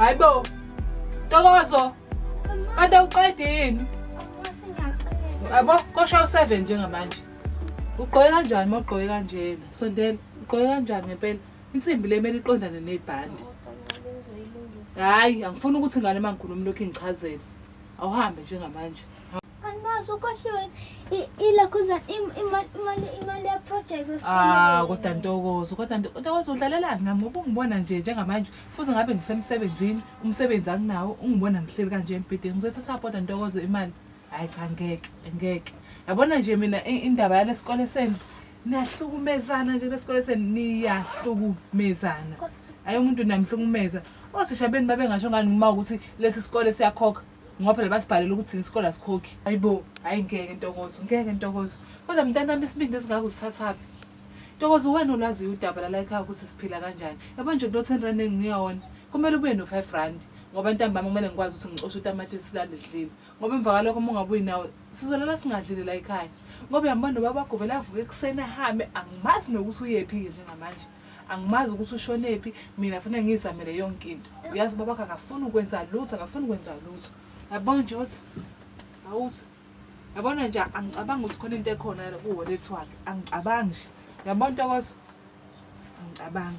Hayi bo. Ntokozo. Kanti awuqedini? Abo kosha u7 njengamanje. Ugqoke kanjani mawugqoke kanjena? Sondela, ugqoke kanjani ngempela? Insimbi le emele iqondane nebhandi. Hayi, angifuni ukuthi ngane mangikhuluma lokho engichazela. Awuhambe njengamanje. Ukhohliwe ilakhuza imali ya projects esikoleni. Kodwa Ntokozo udlalelani ngami ngoba ungibona nje njengamanje futhi ngabe ngisemsebenzini umsebenzi anginawo ungibona ngihleli kanje embhedeni ngizothi support Ntokozo imali. Hayi cha ngeke. Yabona nje mina indaba yalesikole senu niyahlukumezana nje lesikole senu niyahlukumezana. Hayi umuntu namhlukumeza. Othisha beni babengasho ngani ngima ukuthi lesi sikole siyakhokha. Ngoba phela basibhalela ukuthi isikole asikhokhi. Hayibo, hayi ngeke Ntokozo. Kodwa mntanami isibindi esingaka usithathaphi. Ntokozo wena olwazi udaba la ekhaya ukuthi siphila kanjani. Yabo nje kulo 10 rand engiyona. Kumele ube no 5 rand. Ngoba ntambama kumele ngikwazi ukuthi ngixoshe utamatisi silale sidlile. Ngoba emva kwalokho uma ungabuyi nawe sizolala singadlile la ekhaya. Ngoba uyambona baba govela avuke ekseni ahambe angimazi nokuthi uyephi njengamanje. Angimazi ukuthi ushonephi mina fanele ngizamele yonke into. Uyazi baba akafuni ukwenza lutho. Yabona nje uthi awuthi yabona nje angicabangi ukuthi khona into ekhona ku-wallet wakhe angicabangi nje yabona Ntokozo angicabangi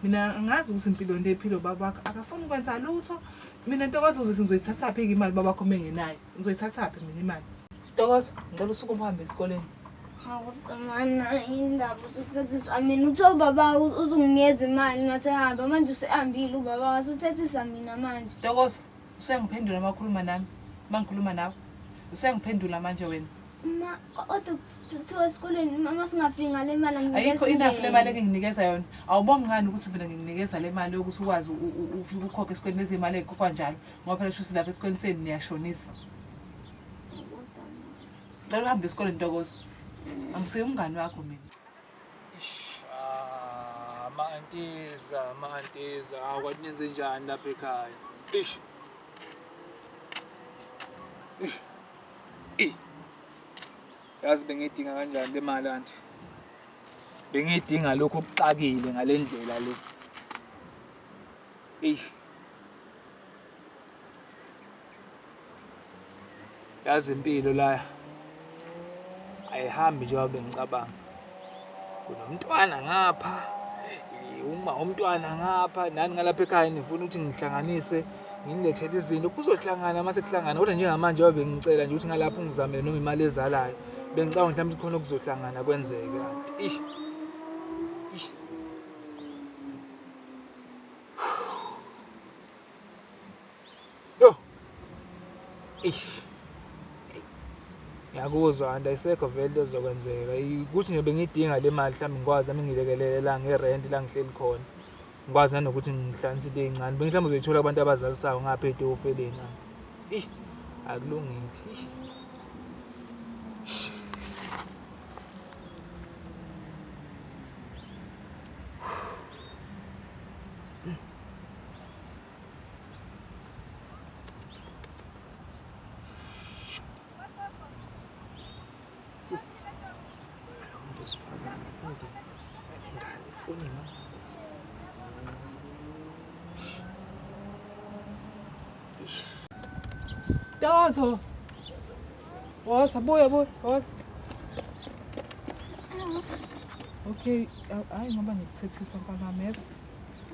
mina angazi ukuthi impilo ndephilo babakho akafuni ukwenza lutho mina Ntokozo uzothi ngizoyithathaphi imali babakho mengenayo ngizoyithathaphi mina imali Ntokozo ngicela usuku uhambe esikoleni. Hawu mana indaba usuthathisa mina utho baba uzunginikeza imali mase hamba manje usehambile ubaba wasuthathisa mina manje. Ntokozo usengiphendula amakhuluma nami mangikhuluma nawe usengiphendula manje wena kodwa esikoleni mama singafiki ngale mali nginikeza ayikho enough le mali enginikeza yona awubongi ngani ukuthi mina nginikeza le mali yokuthi ukwazi ukukhokha esikoleni nezimali ezikhokhwa njalo ngoba phela shuthi lapha esikoleni seni niyashonisa. Ngicela uhambe esikoleni Ntokozo angisiye umngani wakho mina. Ma-antiza kwathi nenze njani lapha ekhaya? Yazi bengidinga kanjani le mali anti? Bengidinga lokho okuxakile ngale ndlela le. Yazi impilo la ayihambi njengoba bengicabanga. Kunomntwana ngapha. Uma umntwana ngapha nani ngalapha ekhaya nifuna ukuthi ngihlanganise ngilethele izinto kuzohlangana mase kuhlangana kodwa njengamanje babe ngicela nje ukuthi ngalapha ungizamele noma imali ezalayo bengicabanga mhlawumbe khona kuzohlangana kwenzeke kanti yo ngiyakuzwa anti ayisekho vele lezokwenzeka ukuthi nje bengidinga le mali mhlawumbe ngikwazi nami ngilekelele la ngerent la ngihleli khona ngikwazi nanokuthi ngihlanganise into ezincane mhlawumbe uzoyithola abantu abazalisayo ngapha etofeleni akulungile. Ntokozo. Woza buya. Okay, hayi ngoba ngikuthethisa mfana yeso.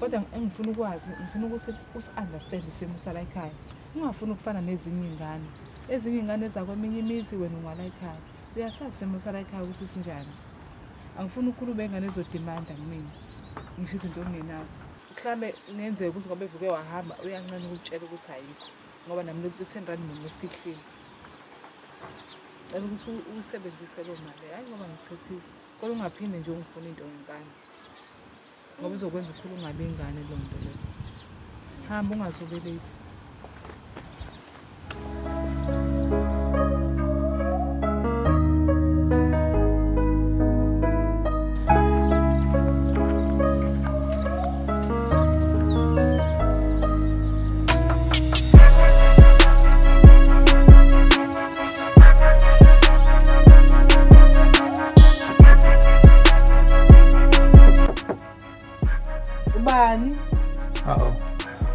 Kodwa engifuna ukwazi, ngifuna ukuthi usi-understand isimo sala ekhaya. Ungafuni ukufana nezinye izingane. Ezinye izingane zakweminye imizi wena ungala ekhaya. Uyasazi isimo sala ekhaya ukuthi sinjani. Angifuni ukukhuluma engane ezodimanda kumina. Ngisho izinto ongenazo. Mhlambe nenzeke ukuthi ngoba evuke wahamba uyancane ukutshela ukuthi ayikho. Ngoba nami lo 10 rand mina ufihlile. Ukuthi usebenzise lo mali hayi ngoba ngikuthethisa kodwa ungaphinde nje ungifuna into ngenkani ngoba izokwenza ukukhulu ungabe ingane lo nto le. Hamba ungazobe late.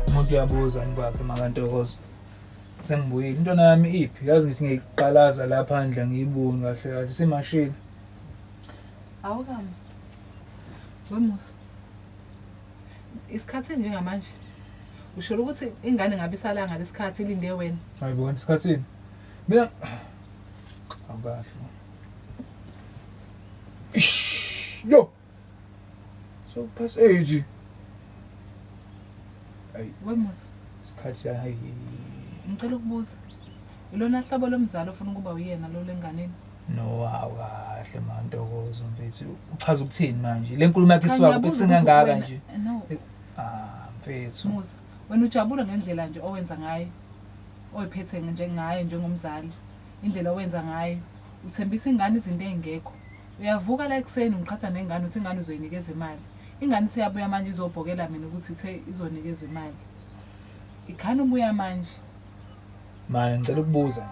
Umuntu emsebenzini kwakhe makantokozo. Sengibuyile intwana yami iphi yazi ngithi ngiyiqalaza lapha phandle ngiyiboni kahle kahle simashini. Awukami. Wemusa. Isikhathi njengamanje. Usho ukuthi ingane ngabe isalanga lesikhathi ilinde wena. Hayibona isikhathini. Mina awukahle. Yo. So pass age. Wemusa. Isikhathi hayi. Ngicela ukubuza. Ilona hlobo lomzalo ofuna ukuba uyena lo lenganeni? No awukahle mantokozo mfethu. Uchaza ukuthini manje? Le nkulumo yakhe isiwa bekusengangaka nje. No. Mfethu. Musa, wena ujabula ngendlela nje owenza ngayo. Oyiphethe njengayo njengomzali. Indlela owenza ngayo. Uthembisa ingane izinto ezingekho. Uyavuka la ekseni ungiqhatha nengane uthi ingane uzoyinikeza imali. Ingane siyabuya manje izobhokela mina ukuthi uthe izonikezwa imali. Ikhana ubuya manje. Manje ngicela ukubuza.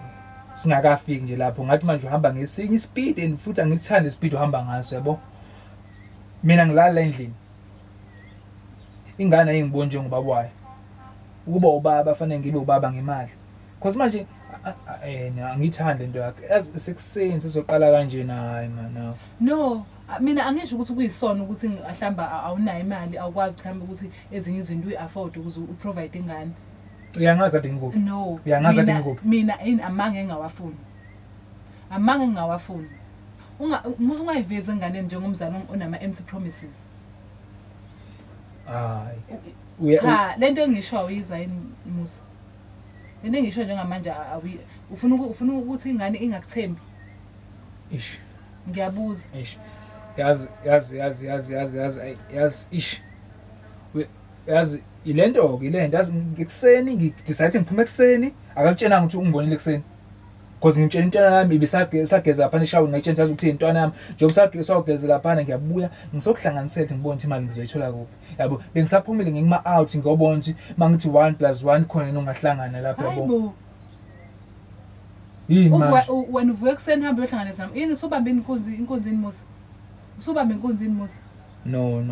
Singakafiki nje lapho ngathi manje uhamba ngesinye ispeed and futhi angisithandi ispeed uhamba ngaso yabo. Mina ngilala endlini. Ingane ayingiboni njengobaba wayo. Ukuba ubaba afanele ngibe ubaba ngemali. Because manje angithandi into yakhe. Sekuseni sizoqala kanje naye mana. No, mina angisho ukuthi kuyisono ukuthi mhlamba awunayo imali awukwazi mhlamba ukuthi ezinye izinto uyi-afford ukuze uprovide ingane. Uyangazi ade ngikuphi? No. Uyangazi ade ngikuphi? Mina amange engawafuni. Amange engawafuni. Ungayiveza ingane njengomzali onama empty promises. Cha, lento engisho awuyizwa yini Musa. Lento engisho njengamanje ufuna ukuthi ingane ingakuthembi. Ish. Ngiyabuza. Ish. Yazi ish. Yazi ilento ke ilento yazi ngikuseni ngidecide ngiphume ekseni akakutshena ukuthi ungibonile ekseni. Because ngimtshela intwana yami ibisageza lapha eshawe ngayitshela ukuthi intwana yami njengoba sawugeza lapha ngiyabuya ngisokuhlanganisela ngibona ukuthi imali ngizoyithola kuphi. Yabo bengisaphumile ngingima out ngiyobona ukuthi mangithi 1 + 1 khona nongahlangana lapha yabo. Yini manje? Wena uvuka ekseni hamba uyohlanganisa nami. Yini usubambe inkunzini Musa? Usubambe inkunzini Musa? No.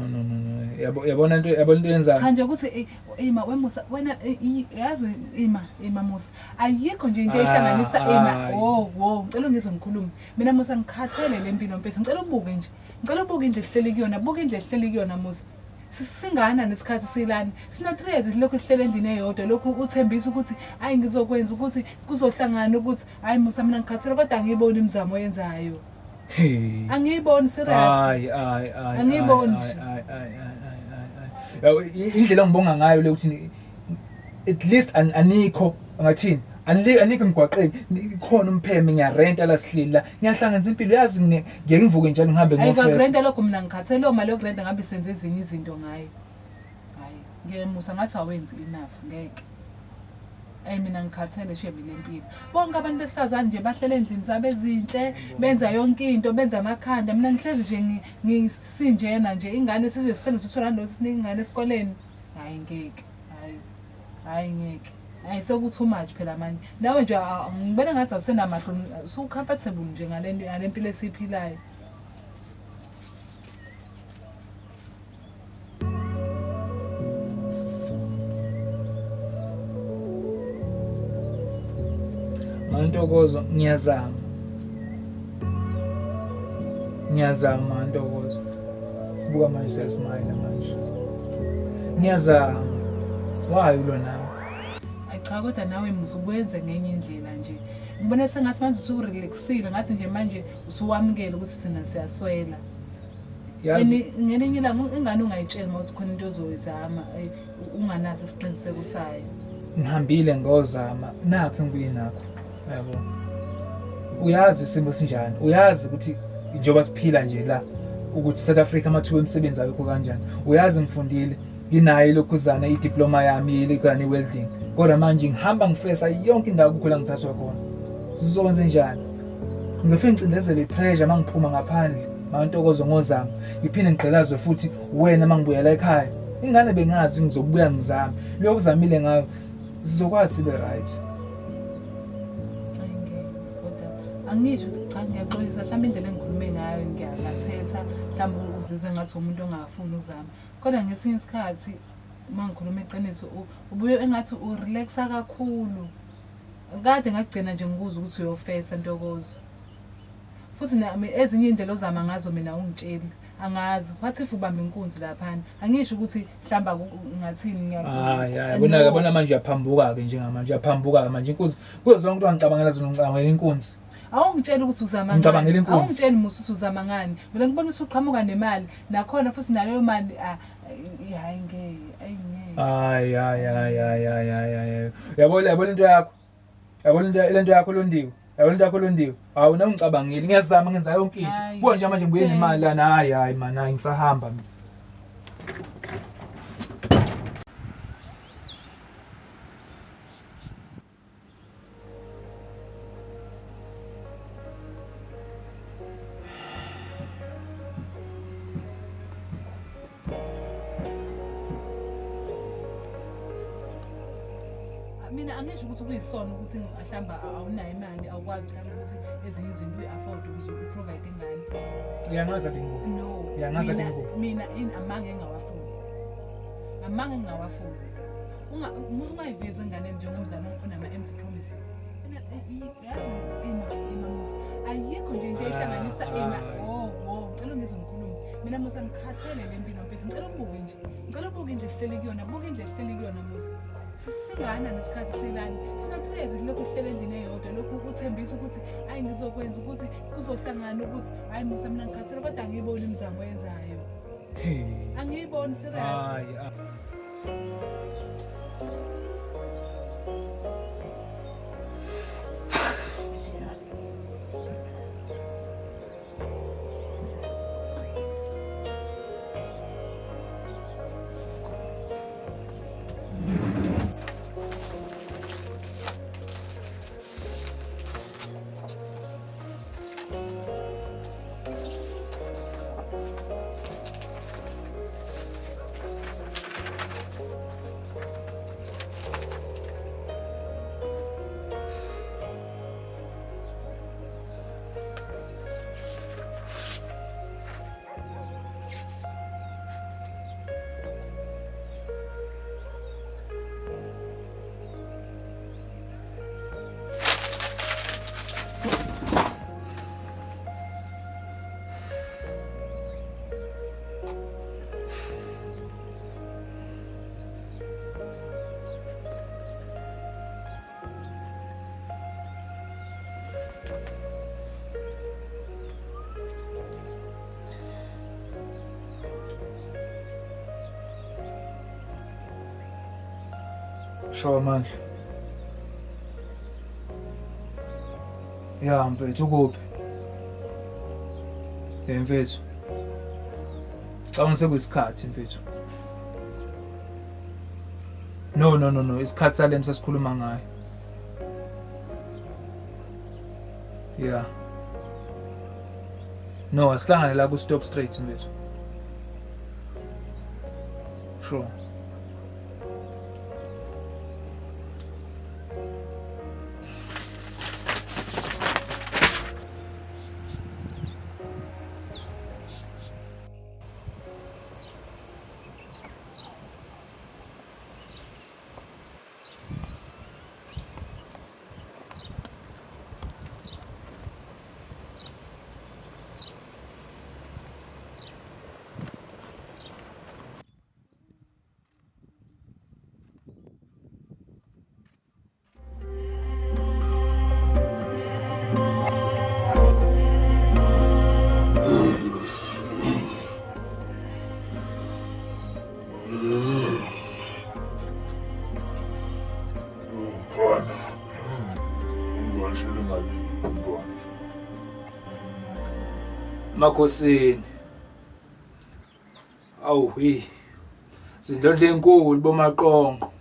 Yabona into yenzayo. Cha nje ukuthi Ima wemusa wena yazi Ima Musa ayikho nje into ehlanganisa Ima ngicela ngizwe ngikhuluma mina Musa ngikhathele lempilo mfethu ngicela ubuke nje indlela ehleli kuyona buka indlela ehleli kuyona Musa sisingana nesikhathi silana sina 3 years lokho ehlele endini eyodwa lokho uthembisa ukuthi hayi ngizokwenza ukuthi kuzohlangana ukuthi hayi Musa mina ngikhathele kodwa ngiyibona imizamo oyenzayo. Angiyiboni serious. Angiyiboni. Indlela ngibonga ngayo le ukuthi at least anikho ngathini anikho emgwaqeni ikhona umpheme ngiyarenta la sihlila ngiyahlanganisa impilo yazi ngeke ngivuke njalo ngihambe ngofesa. Ayikurenta lokho mina ngikhathele lo mali yokurenta ngabe senze ezinye izinto ngayo. Hayi ngeke Musa ngathi awenzi enough ngeke. Mina ngikhathele shebe lempilo. Bonke abantu besifazane nje bahlele endlini zabo ezinhle, benza yonke into, benza amakhanda. Mina ngihlezi nje ngisinjena nje ingane sizesisela sithola nosiningi ingane esikoleni. Hayi ngeke. Hayi ngeke. Hayi sekuthi too much phela manje. Nawe nje ngibona ngathi awusenamahlo, so comfortable nje ngale mpilo esiphilayo. Ntokozo ngiyazama Ntokozo buka manje siyasmile manje ngiyazama wayo lo nawe cha kodwa nawe Musa ukwenze ngenye indlela nje ngibona sengathi manje usurelaxile ngathi nje manje usuwamukela ukuthi sina siyaswela yazi ngelinye ilanga ingane ungayitshela ukuthi khona into ozoyizama unganaso isiqiniseko sayo ngihambile ngozama nakho ngibuye nakho yabo uyazi isimo sinjani uyazi ukuthi njengoba siphila nje la ukuthi South Africa amathuba emisebenzi akho kanjani uyazi ngifundile nginayo lokhuzana idiploma yami elikani welding kodwa manje ngihamba ngifesa yonke indawo kukhula ngithathwa khona sizokwenza njani ngifike ngicindezele ipressure mangiphuma ngaphandle Ntokozo ngozama ngiphinde ngigqilazwe futhi wena mangibuyela ekhaya ingane bengazi ngizobuya ngizame lokuzamile ngayo sizokwazi sibe right. Angisho ukuthi cha ngiyaxolisa mhlawumbe indlela engikhulume ngayo ngiyakathetha mhlawumbe uzizwe ngathi umuntu ongafuni uzama kodwa ngesinye isikhathi mangikhuluma iqiniso ubuye engathi urelaxa kakhulu. Kade ngagcina nje ngikuza ukuthi uyofesa Ntokozo. Futhi nami ezinye indlela ozama ngazo mina ungitsheli. Angazi wathi ubamba inkunzi lapha. Angisho ukuthi mhlamba ngathini hayi yabona manje uyaphambuka ke njengamanje uyaphambuka manje inkunzi kuzo zonke into angicabangela zona ngicabangela inkunzi. Awungitshela ukuthi uzama ngani. Ngicabangela inkunzi. Awungitsheli musu ukuthi uzama ngani. Mina ngibona ukuthi uqhamuka nemali nakhona futhi naleyo mali hayi ngeke ayingeke. Hayi. Yabona into yakho. Yabona lento yakho londiwe. Yabona into yakho londiwe. Hawu na ngicabangile ngiyazama ngenza yonke into. Buka nje manje ngibuye nemali lana hayi man hayi ngisahamba mina. Mina angisho ukuthi kuyisono ukuthi mhlamba awunayo imali awukwazi mhlamba ukuthi ezinye izinto uyi-afford ukuze uprovide ingane. Uyangaza dingo. No. Uyangaza dingo. Mina amange engawafuni. Ungayivezi ingane njengomzali onama-empty promises. Yazi imamusa ayikho nje into ehlanganisa ngicela ngizongikhuluma. Mina musa ngikhathele le mpilo mfethu ngicela ubuke nje sihleli kuyona musa. Sisingana nesikhathi silani sinapheze lokhu kuhlela endini eyodwa lokhu ukuthembisa ukuthi hayi ngizokwenza ukuthi kuzohlangana ukuthi hayi musa mina ngikhathele kodwa angiyiboni imizamo yenzayo. Angiyiboni serious. Sure manje. Ya mfethu ukuphi? Mfethu. Cabanga sekuyisikhathi mfethu. No, isikhathi saleni sesikhuluma ngayo. Yeah. No, asihlangane la ku stop straight mfethu. Sure. Makhosini. Awu sidlodle enkulu bomaqonqo.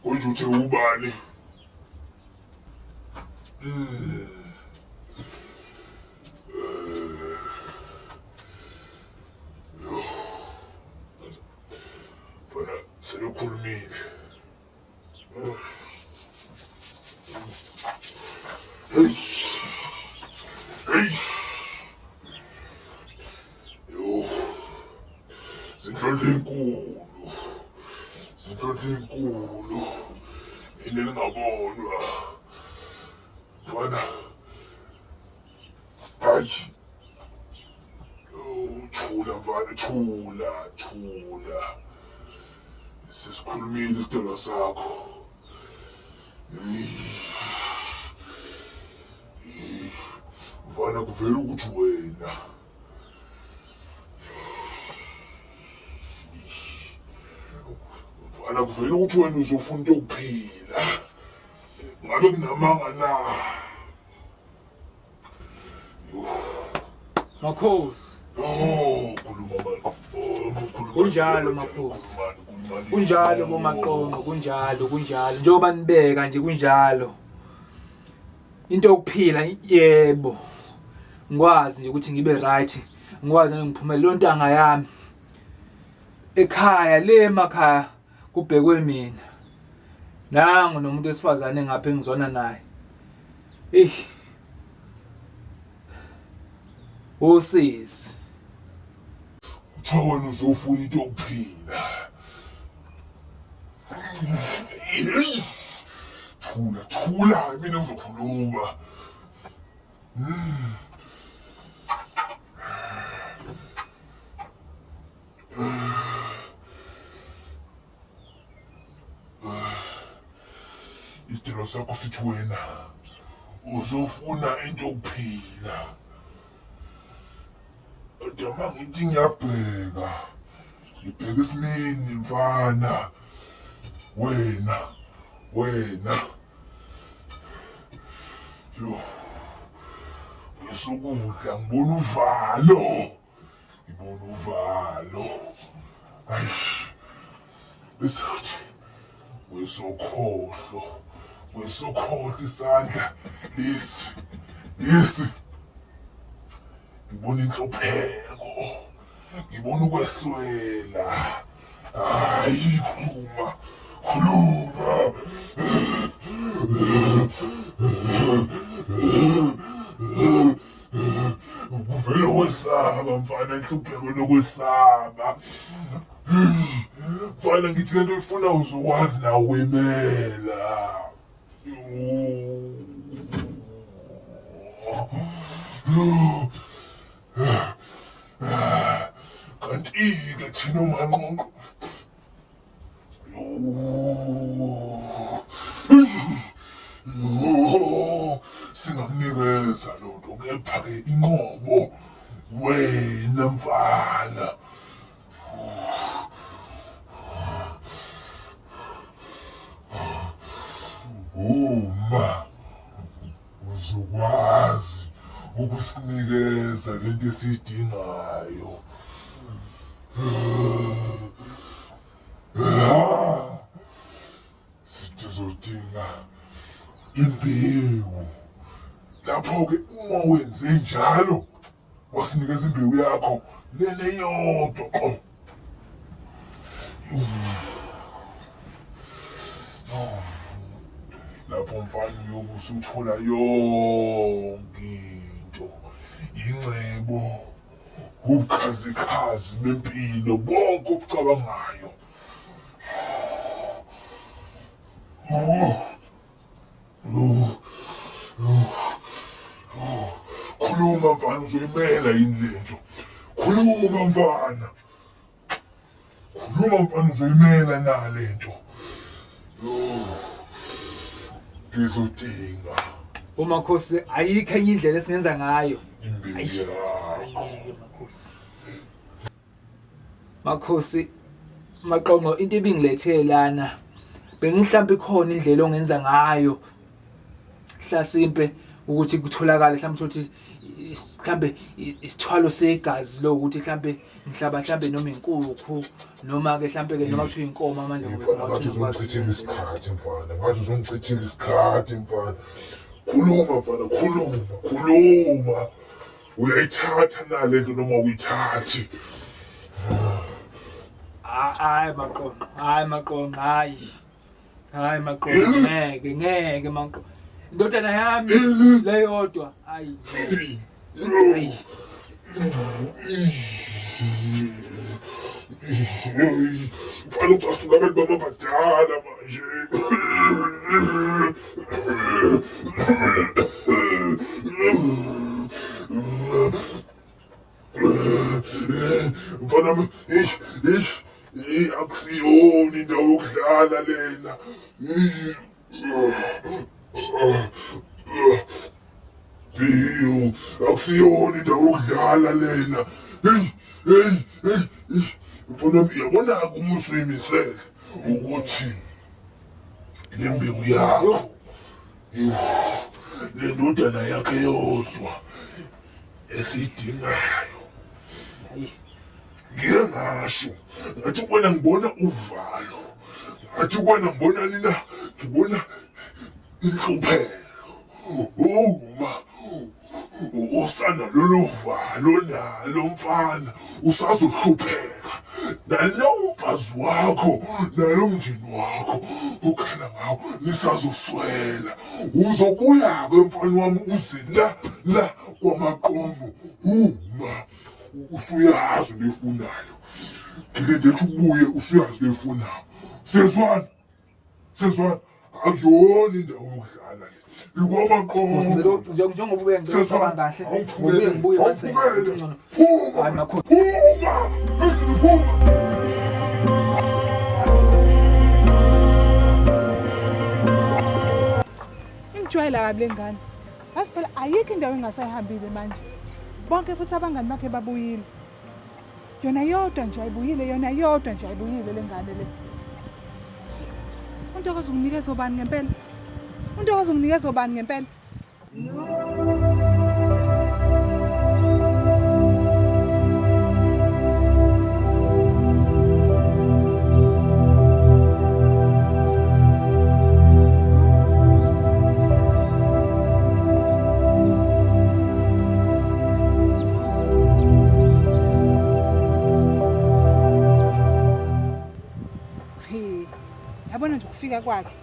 Uthe ubani? ukhulumile. Hey. Yo. Zinhlonhle enkulu. Yini engabonwa. Mfana. Hayi. Thula mfana, thula. Sesikhulumile isicelo sakho. Mfana kuvela ukuthi wena uzofuna into yokuphila. Ngabe kunamanga na? Makhosi. Khuluma manje. Kunjalo makhosi. Kunjalo bomaqongo, kunjalo. Njengoba nibeka nje kunjalo. Into yokuphila yebo. Ngikwazi nje ukuthi ngibe right. Ngikwazi ngiphumelele lontanga yami. Ekhaya le emakhaya kubhekwe mina. Nangu nomuntu wesifazane ngapha engizona naye. Osisi. Uthiwa wena uzofuna into yokuphila. Thula, mina ngizokhuluma. Isicelo sakho sithi wena uzofuna into yokuphila. Kodwa ngithi ngiyabheka esimeni mfana. Wena. Yo. Ngisukudla ngibona uvalo. Hayi. Bese wesokhohlo isandla lesi. Ngibona inhlopheko. Ngibona ukweswela. Hayi khuluma. Uvela wesaba mfana, inhlupheko lokwesaba. Mfana ngithi lento ifuna uzokwazi nawe wemela. Kanti-ke thina omanqonqo singakunikeza lonto, kepha-ke inqobo wena mfana. Uma uzokwazi ukusinikeza lento esiyidingayo, sizodinga imbewu. Lapho-ke uma wenze njalo wasinikeza imbewu yakho lena yodwa qo. Lapho mfana uyobe usuthola yonke into, ingcebo, ubukhazikhazi bempilo, bonke obucabangayo. Khuluma mfana, uzoyimela yini lento? Khuluma mfana, uzoyimela na lento? Ngizodinga Umakhosi ayikho enye indlela esingenza ngayo. imbewu yakho. Makhosi maqongo into ebingilethe lana. Bengihlambe ikhona indlela ongenza ngayo. Hlasimpe ukuthi kutholakala mhlawumbe ukuthi mhlambe isithwalo segazi lo ukuthi mhlambe mhlawumbe noma inkukhu noma ke mhlambe ke noma kuthiwa inkomo manje ngoba Ngathi uzongichithela isikhathi mfana. Khuluma mfana, khuluma. Uyayithatha na lento noma uyithathi? Hayi maqoqo, hayi maqoqo, hayi. Hayi maqoqo, ngeke maqoqo. Indodana yami leyodwa. Hayi. Hayi. Ufana ucasuka abantu babadala manje. Mfana akusiyona indawo yokudlala lena. Akusiyona indawo yokudlala lena. Mfana uyabona uma usuyimisele ukuthi le mbewu yakho le ndodana yakhe yodwa esiyidingayo. Ngike ngasho ngathi ukubona ngibona uvalo, ngathi ukubona ngibona nina ngibona inhlupheko. Uma usana lolu valo nalo mfana usazohlupheka, nalowo mfazi wakho nalo mndeni wakho ukhala ngawo nisazoswela. Uzobuya-ke mfana wami uze la kwamaqomo uma usuyazi lefunayo. Ngilindele ukuthi ubuye usuyazi lefunayo. Sezwana akuyona indawo yokudlala le. Ikwamaqomo. Njengoba ube ngicabanga kahle, ngibuye mase. Hayi makho. Ingijwayela kabi lengane. Yazi phela ayikho indawo engasayihambile manje. Bonke futhi abangani bakhe babuyile. Yona yodwa nje ayibuyile lengane le. Untokozo unginikeza ubani ngempela? Yabona nje ukufika kwakhe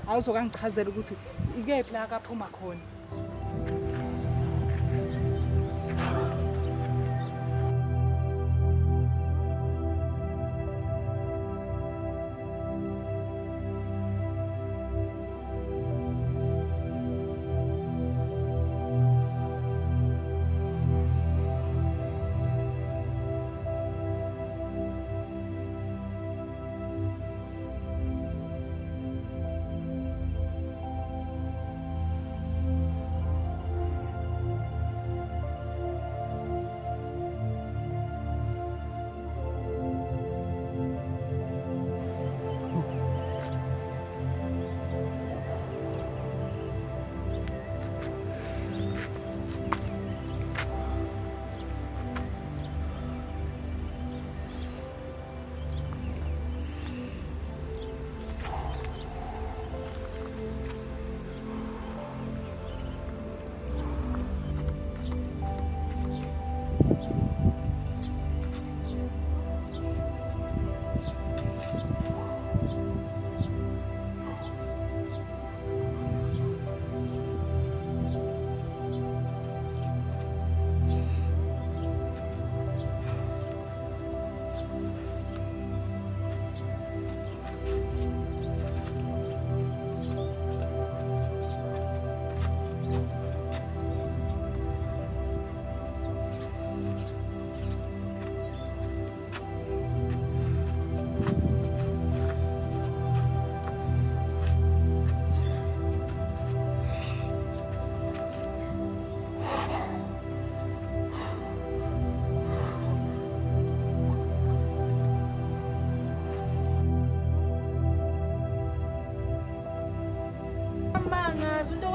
awuzokangichazela ukuthi ikephi la akaphuma khona.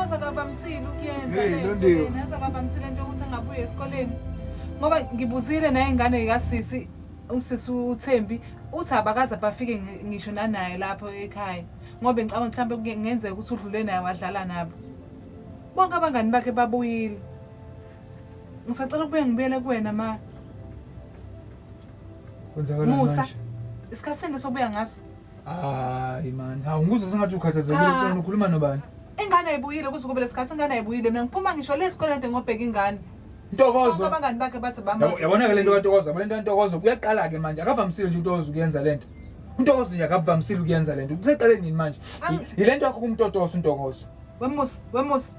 Akavamisile ukuyenza le nto akavamisile into ukuthi angabuye esikoleni ngoba ngibuzile naye ingane kaSisi usisi uThembi uthi abakaze bafike ngisho nanaye lapho ekhaya ngoba ngicabanga mhlawumbe kungenzeka ukuthi udlule naye wadlala nabo bonke abangani bakhe babuyile. Ngisacela ukubuye ngibuyele kuwena ma Kwenzakalani Musa manje? isikhathi seni sobuya ngaso Hayi man, hawu ngizwe sengathi ukhathazekile Cha. ucela ukhuluma nobani. ingane ayibuyile kuze kube lesikhathi ingane ayibuyile mina ngiphuma ngisho lesikoleni kade ngobheka ingane Ntokozo. abangani bakhe bathi bama Yabona ke lento kaNtokozo, yabona lento kaNtokozo kuyaqala ke manje. Akavamisile nje uNtokozo ukuyenza lento. uNtokozo nje akavamisile ukuyenza lento. Useqaleni yini manje? Yilento yakho kumtotoso uNtokozo. wemusa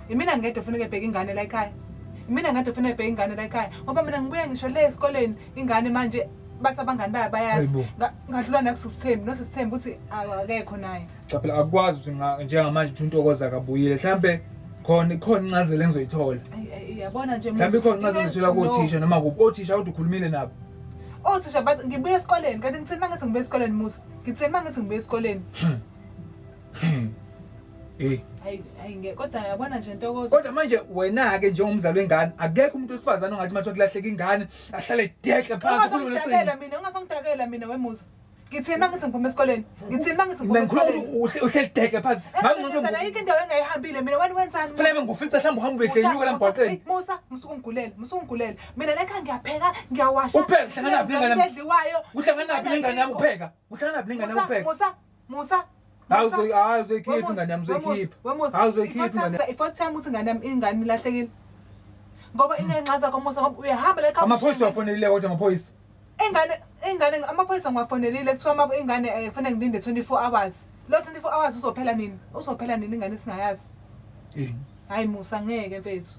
imina ngedwa ufuna ukubheka ingane la ekhaya mina ngedwa ufuna ukubheka ingane la ekhaya ngoba mina ngibuya ngisho lesikoleni ingane manje bathi abangani bayabayazi Hayibo. ngadlula nakusithembi nosithembi ukuthi akekho naye Cha phela akwazi ukuthi njengamanje uthi uNtokozo akabuyile. Mhlambe khona incazelo engizoyithola. yabona nje Mhlambe ikhona incazelo engizoyithola kothisha noma kuphi othisha uthi ukhulumile nabo. othisha bathi ngibuya esikoleni kanti ngithini mangithi ngibuya esikoleni musa ngithini mangithi ngibuya esikoleni hayi kodwa yabona nje Ntokozo Kodwa manje wena ke njengomzali wengane akekho umuntu wesifazane ongathi manje kulahleka ingane ahlale dekhe phansi ukhulume nocingo. ungasongidakela mina wemusa ngithini mangithi ngiphuma esikoleni ngithini mangithi Mina ngikhuluma ukuthi uhleli dekhe phansi. ngizela ayikho indawo engayihambile mina wenzani Mhlawumbe ngufica mhlawumbe uhamba ubehlenyuka la mgwaqeni. Musa musungigulela mina la ekhaya ngiyapheka ngiyawasha Upheka hlangana naphi nengane? edliwayo Uhlangana naphi nengane yami upheka? Uhlangana naphi nengane yami upheka? Musa Hayi uzoyikhipha ingane yami uzoyikhipha. Hayi uzoyikhipha ingane. ifort time uthi ingane ilahlekile ngoba ingencaza komusa ngoba uyahamba la ekhaya Amaphoyisa wafonelile kodwa amaphoyisa. ingane amaphoyisa ngiwafonelile kuthiwa ingane kufanele ngilinde 24 hours lo 24 hours uzophela nini ingane singayazi hayi Musa ngeke mfethu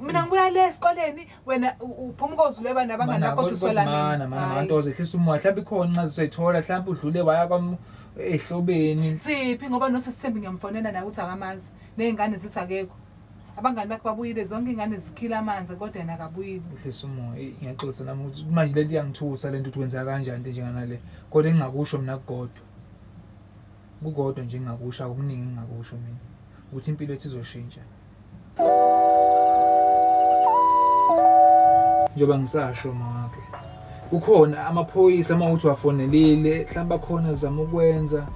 mina ngibuya le esikoleni wena uphuma kozulwe nabangani bakho usola mina Mana Ntokozo ehlisa umoya mhlawumbe ikhona incazelo soyithola mhlawumbe udlule waya kwami ehlobeni. siphi ngoba nosisithembi ngiyamfonela naye ukuthi akamazi nezingane zithi akekho abangani bakhe babuyile zonke ingane zikhila amanzi kodwa yena akabuyile Ehlisa umoya ngiyaxolisa nami ukuthi manje lento iyangithusa lento ukuthi wenza kanjani into njengana le. Kodwa engingakusho mina kugodwa nje engingakusho akuningi engingakusho mina ukuthi impilo yethu izoshintsha. Njoba ngisasho make kukhona amaphoyisa uma uthi wafonelile mhlawumbe akhona zama ukwenza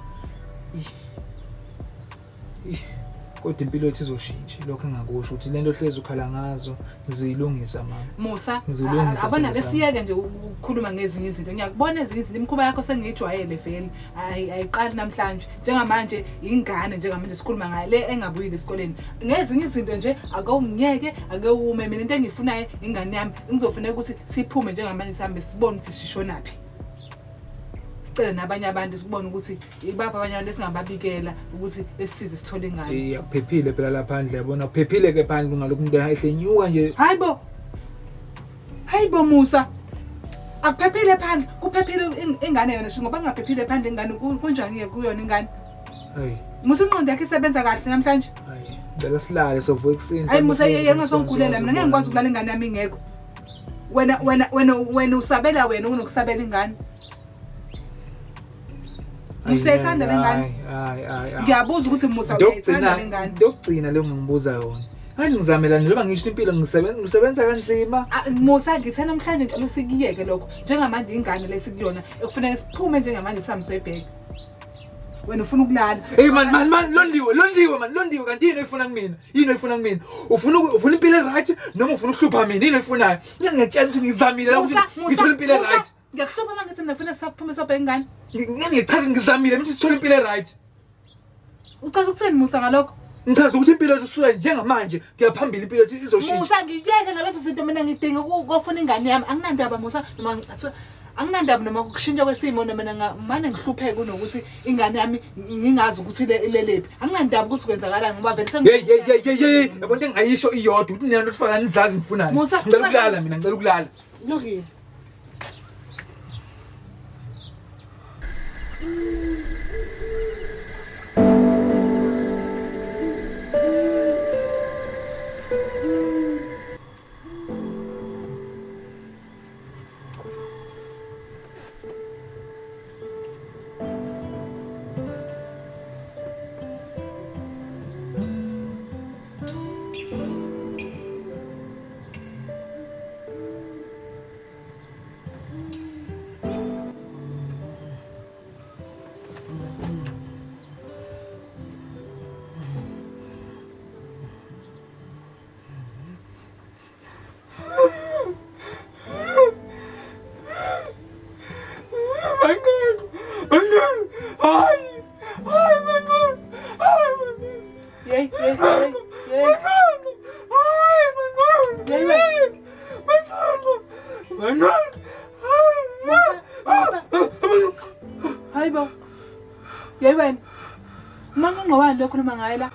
kodwa impilo yethu izoshintsha lokho engakusho ukuthi lento hlezi ukhala ngazo ngizilungisa mama Musa ngizilungisa abona besiyeke nje ukukhuluma ngezinye izinto ngiyakubona ezinye izinto imkhuba yakho sengijwayele vele ayiqali namhlanje njengamanje ingane njengamanje sikhuluma ngayo le engabuyile esikoleni ngezinye izinto nje akawungiyeke akewume mina into engifunayo ingane yami ngizofuneka ukuthi siphume njengamanje sihambe sibone ukuthi sishonaphi sicela nabanye abantu sikubona ukuthi ibapha abanye abantu esingababikela ukuthi besisize sithole ingane akuphephile phela lapha phandle yabona kuphephile ke phandle ngalokho umuntu ehlenyuka nje hayibo Musa akuphephile phandle kuphephile ingane yona ngoba ngaphephile phandle ingane kunjani ke kuyona ingane hayi Musa inqondo yakhe isebenza kahle namhlanje hayi bela silale sovuka ekseni hayi Musa yengasongigulela mina ngeke ngikwazi ukulala ingane yami ingekho wena usabela wena unokusabela ingane Usayithanda lengane hayi ngiyabuza ukuthi Musa uyayithanda lengane dokugcina le ngibuza yona manje ngizamela njengoba ngisho impilo ngisebenza kanzima Musa ngithe namhlanje ngicela usikiyeke lokho njengamanje ingane lesikuyona ekufanele siphume njengamanje samswebheka wena ufuna ukulala hey man londiwe kanti yini oyifuna kumina ufuna impilo right noma ufuna ukuhlupha mina yini oyifunayo ngiyakutshela ukuthi ngizamile la ukuthi ngithola impilo right ngiyakuhlupha manje mina ngifuna saphume sobheka ingane ngichaza ngizamile ukuthi sithole impilo right uchaza ukuthini Musa ngalokho ngichaza ukuthi impilo yethu isuka njengamanje kuyaphambili impilo yethu izoshintsha Musa ngiyeke ngalezo zinto mina ngidinga ukufuna ingane yami anginandaba Musa noma anginandaba noma ukushintsha kwesimo mina manje ngihlupheke kunokuthi ingane yami ngingazi ukuthi ilelephi anginandaba ukuthi kwenzakalani ngoba vele hey yabona engayisho iyodwa ukuthi nina lofana nizazi ngifunani ngicela ukulala mina ngicela ukulala lokile my God. Hey wena. Mangqongqowani lo khuluma ngaye la?